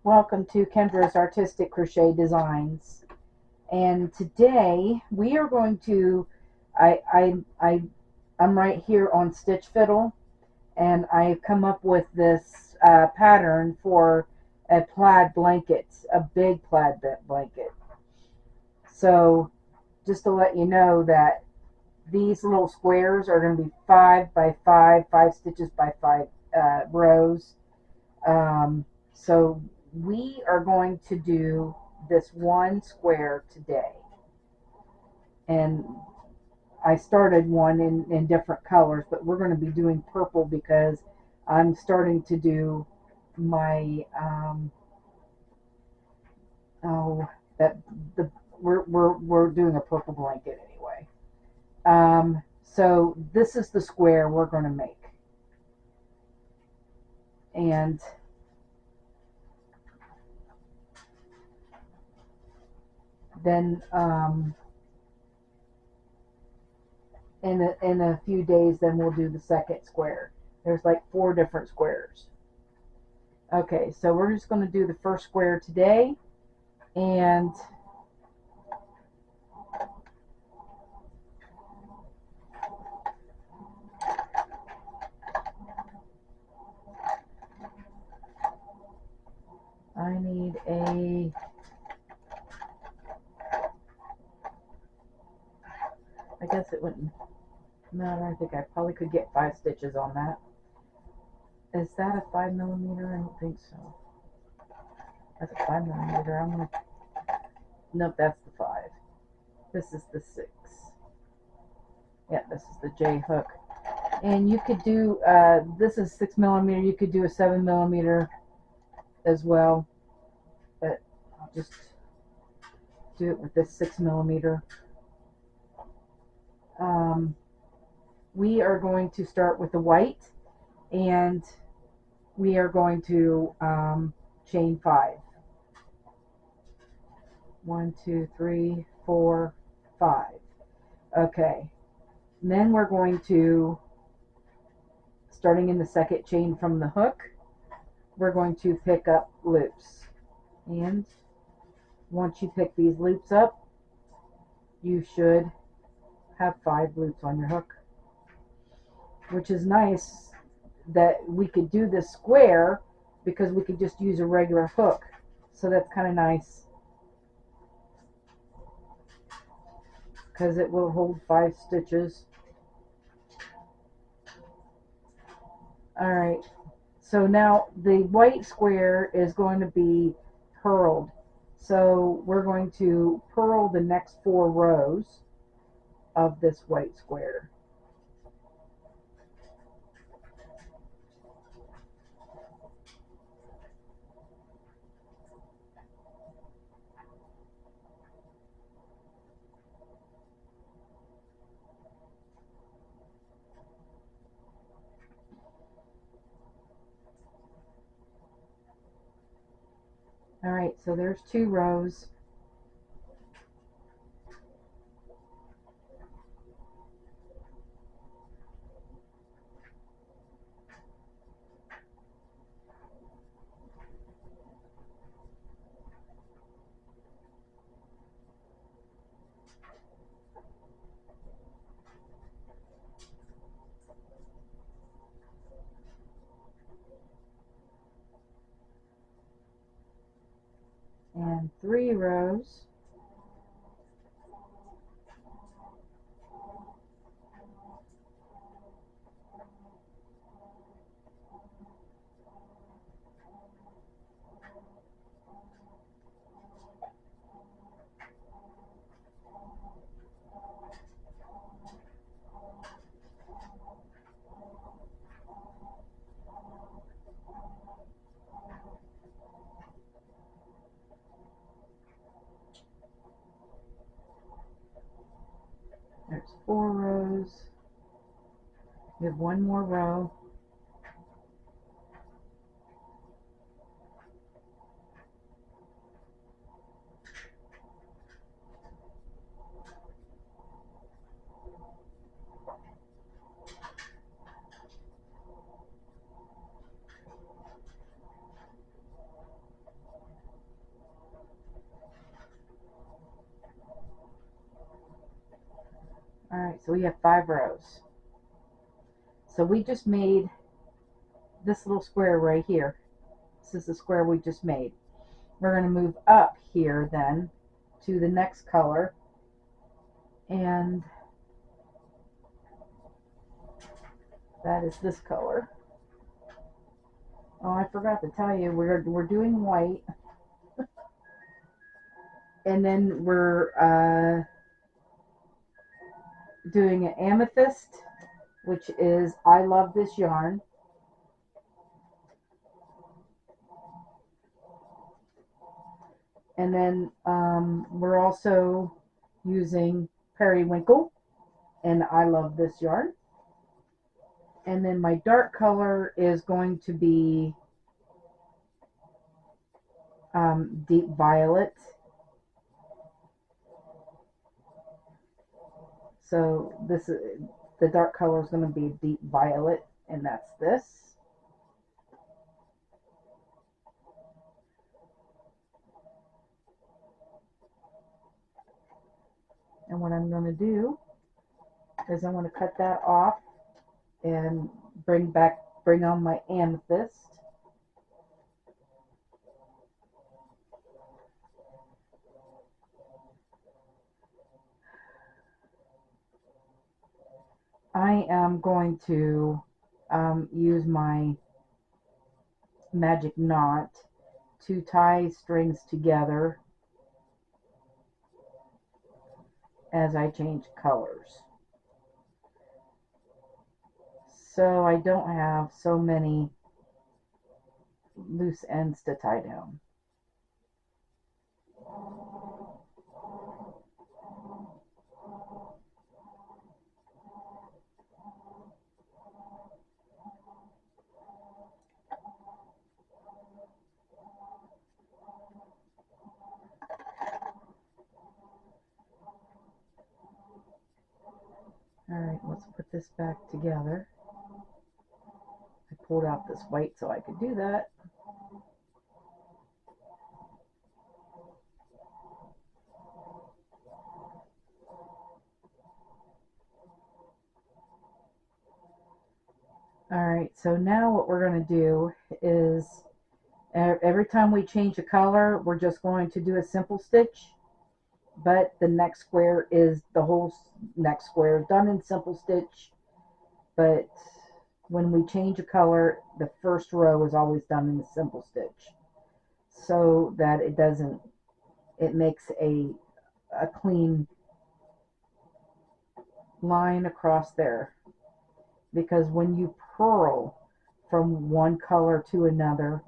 Welcome to Kendra's Artistic Crochet Designs. And today we are going to, I'm right here on Stitch Fiddle, and I've come up with this pattern for a plaid blanket, a big plaid blanket. So just to let you know that these little squares are going to be 5 stitches by 5 rows. So we are going to do this one square today. And I started one in different colors, but we're going to be doing purple because I'm starting to do my, oh, that, the, we're doing a purple blanket anyway. So this is the square we're going to make. And then in a few days, then we'll do the second square. There's like 4 different squares. Okay, so we're just going to do the first square today, and I need I guess it wouldn't matter. I think I probably could get 5 stitches on that. Is that a 5mm? I don't think so. That's a 5mm. I'm going to, nope, that's the 5. This is the 6. Yeah, this is the J hook. And you could do, this is 6mm. You could do a 7mm as well, but I'll just do it with this 6mm. We are going to start with the white, and we are going to chain 5. 1, 2, 3, 4, 5. Okay, and then we're going to, starting in the second chain from the hook, we're going to pick up loops. And once you pick these loops up, you should have 5 loops on your hook, which is nice that we could do this square because we could just use a regular hook. So that's kind of nice because it will hold 5 stitches. Alright, so now the white square is going to be purled. So we're going to purl the next 4 rows of this white square. Alright, so there's 2 rows. And 3 rows. There's 4 rows. We have 1 more row. so we have 5 rows. So we just made this little square right here. This is the square we just made. We're going to move up here then to the next color, and that is this color. Oh, I forgot to tell you, we're doing white, and then we're doing an amethyst, which is I love this yarn. And then we're also using periwinkle, and I love this yarn. And then my dark color is going to be deep violet. So this is the dark color is going to be deep violet, and that's this. And what I'm going to do is I'm going to cut that off and bring on my amethyst. I am going to use my magic knot to tie strings together as I change colors, so I don't have so many loose ends to tie down. Alright, let's put this back together. I pulled out this white so I could do that. Alright, so now what we're going to do is every time we change a color, we're just going to do a simple stitch, but the next square is the whole next square done in simple stitch, but when we change a color, the first row is always done in a simple stitch, so that it makes a clean line across there. Because when you purl from one color to another,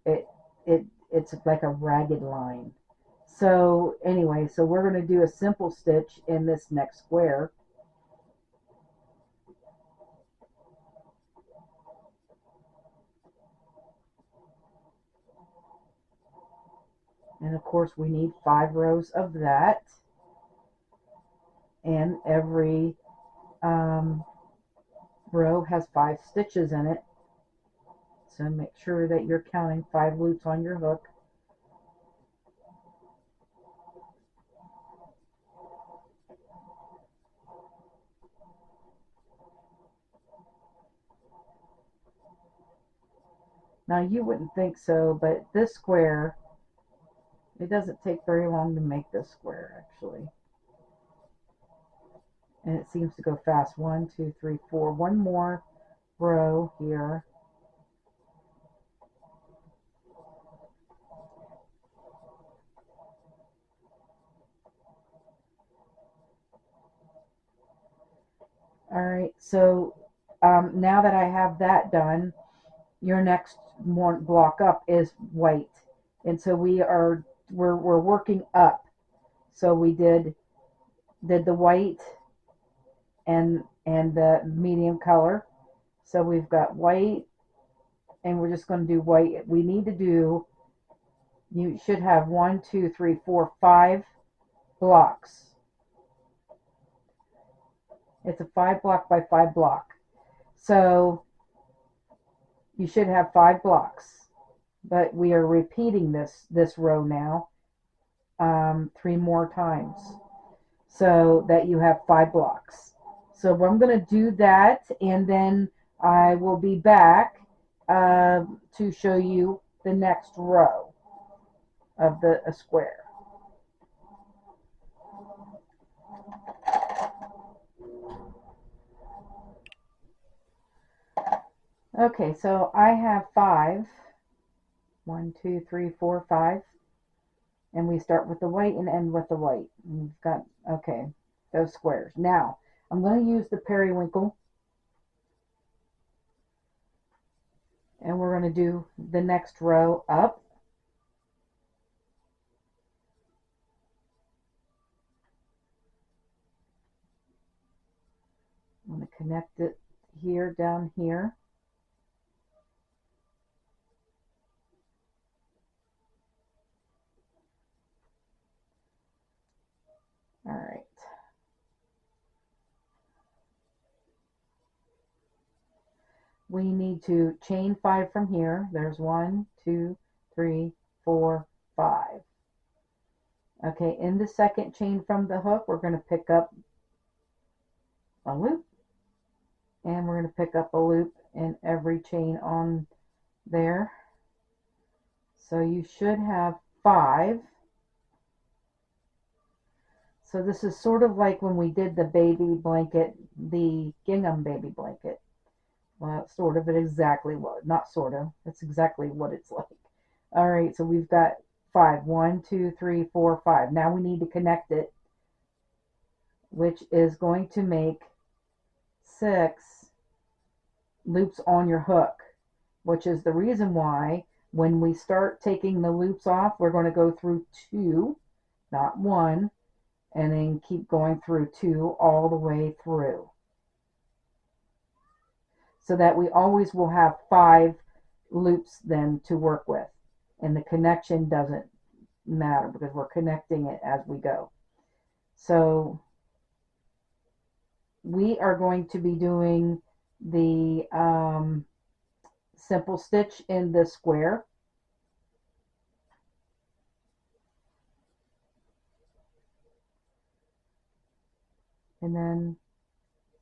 it's like a ragged line. So anyway, so we're going to do a simple stitch in this next square. And of course we need 5 rows of that, and every row has 5 stitches in it, so make sure that you're counting 5 loops on your hook. Now you wouldn't think so, but this square, it doesn't take very long to make this square actually. And it seems to go fast. 1, 2, 3, 4. One more row here. Alright, so now that I have that done, your next block up is white. And so we're working up. So we did the white and the medium color. So we've got white, and we're just going to do white. We need to do, you should have 1, 2, 3, 4, 5 blocks. It's a 5 block by 5 block. So you should have 5 blocks. But we are repeating this row now 3 more times, so that you have 5 blocks. So I'm going to do that, and then I will be back to show you the next row of the square. Okay, so I have 5. 1, 2, 3, 4, 5. And we start with the white and end with the white. We've got, okay, those squares. Now, I'm going to use the periwinkle, and we're going to do the next row up. I'm going to connect it here, down here. All right. We need to chain 5 from here. There's 1, 2, 3, 4, 5. Okay, in the second chain from the hook, we're going to pick up a loop, and we're going to pick up a loop in every chain on there. So you should have 5. So this is sort of like when we did the baby blanket, the gingham baby blanket. Well, sort of, it exactly what, not sort of, it's exactly what it's like. All right, so we've got 5. 1, 2, 3, 4, 5. Now we need to connect it, which is going to make 6 loops on your hook, which is the reason why when we start taking the loops off, we're going to go through 2, not 1, and then keep going through 2 all the way through, so that we always will have 5 loops then to work with, and the connection doesn't matter because we're connecting it as we go. So we are going to be doing the simple stitch in the square, and then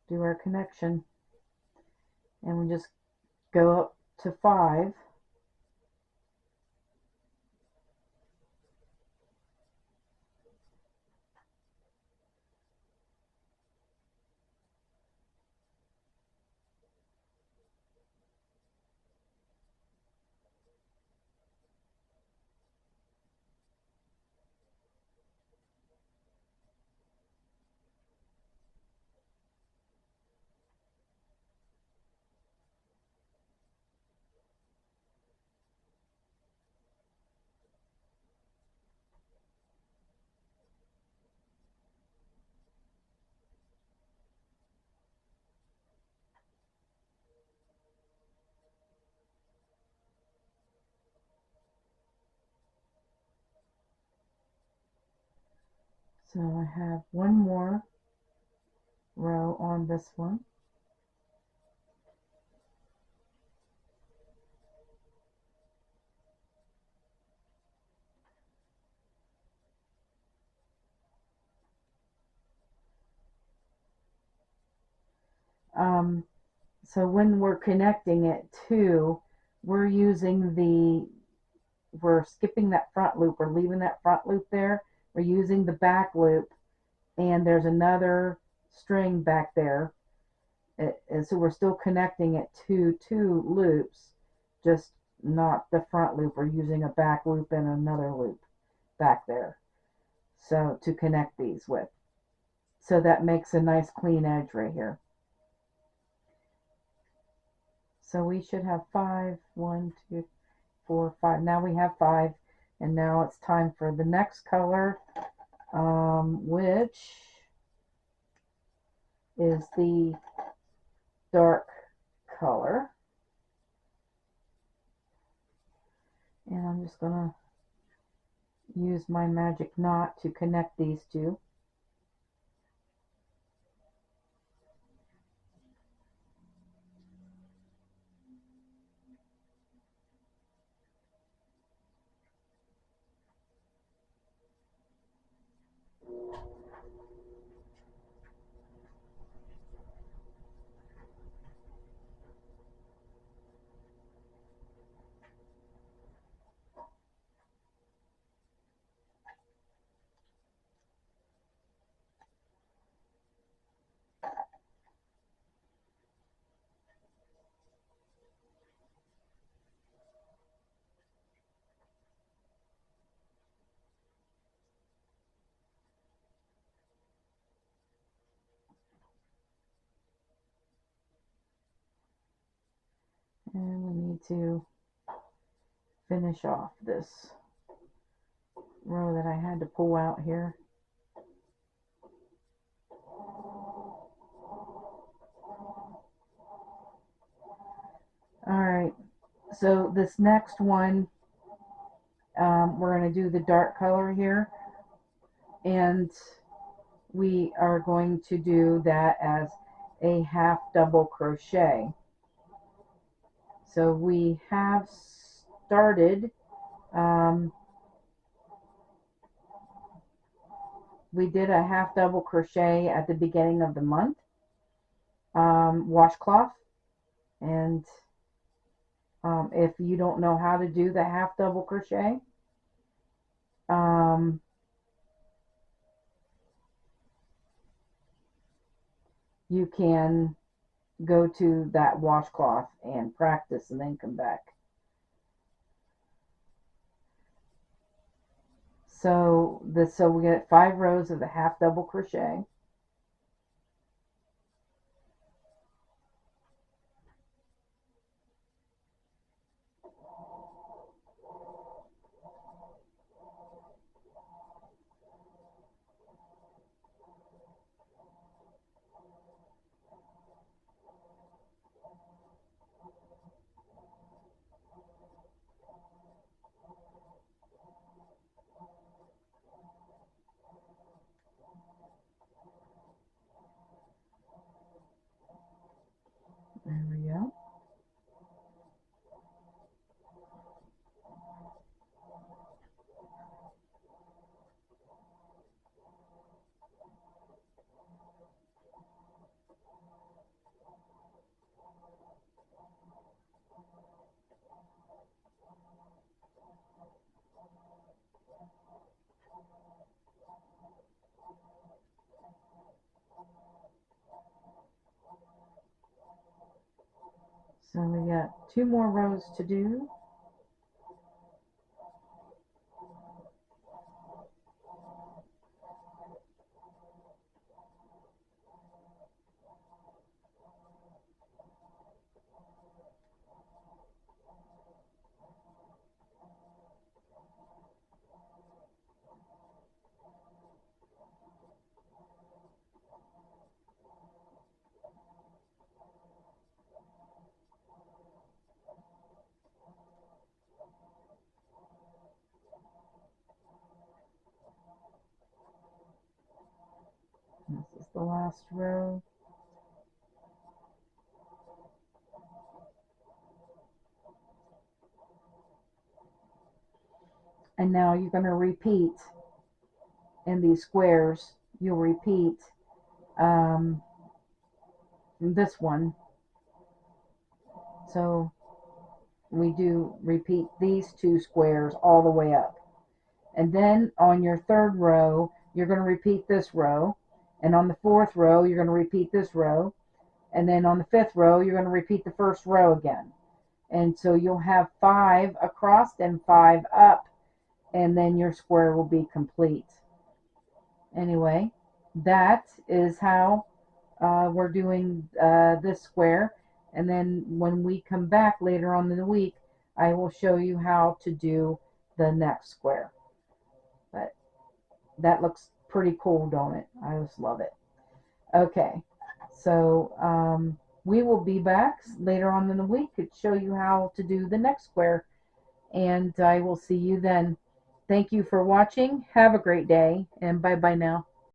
do our connection, and we just go up to 5. So I have one more row on this one. So when we're connecting it to, we're skipping that front loop, or leaving that front loop there. We're using the back loop, and there's another string back there. And so we're still connecting it to 2 loops, just not the front loop. We're using a back loop and another loop back there, so to connect these with. So that makes a nice clean edge right here. So we should have 5. 1, 2, 4, 5. Now we have 5, and now it's time for the next color, which is the dark color. And I'm just gonna use my magic knot to connect these two. And we need to finish off this row that I had to pull out here. Alright, so this next one, we're going to do the dark color here, and we are going to do that as a half double crochet. So we have started, we did a half double crochet at the beginning of the month, washcloth, and if you don't know how to do the half double crochet, you can go to that washcloth and practice and then come back. So we get 5 rows of the half double crochet. There we go. So we got 2 more rows to do. This is the last row. And now you're going to repeat in these squares. You'll repeat this one. So we do repeat these 2 squares all the way up. And then on your 3rd row, you're going to repeat this row. And on the 4th row, you're going to repeat this row. And then on the 5th row, you're going to repeat the 1st row again. And so you'll have 5 across and 5 up, and then your square will be complete. Anyway, that is how we're doing this square. And then when we come back later on in the week, I will show you how to do the next square. But that looks pretty cool, don't it? I just love it. Okay, so we will be back later on in the week to show you how to do the next square, and I will see you then. Thank you for watching. Have a great day, and bye-bye now.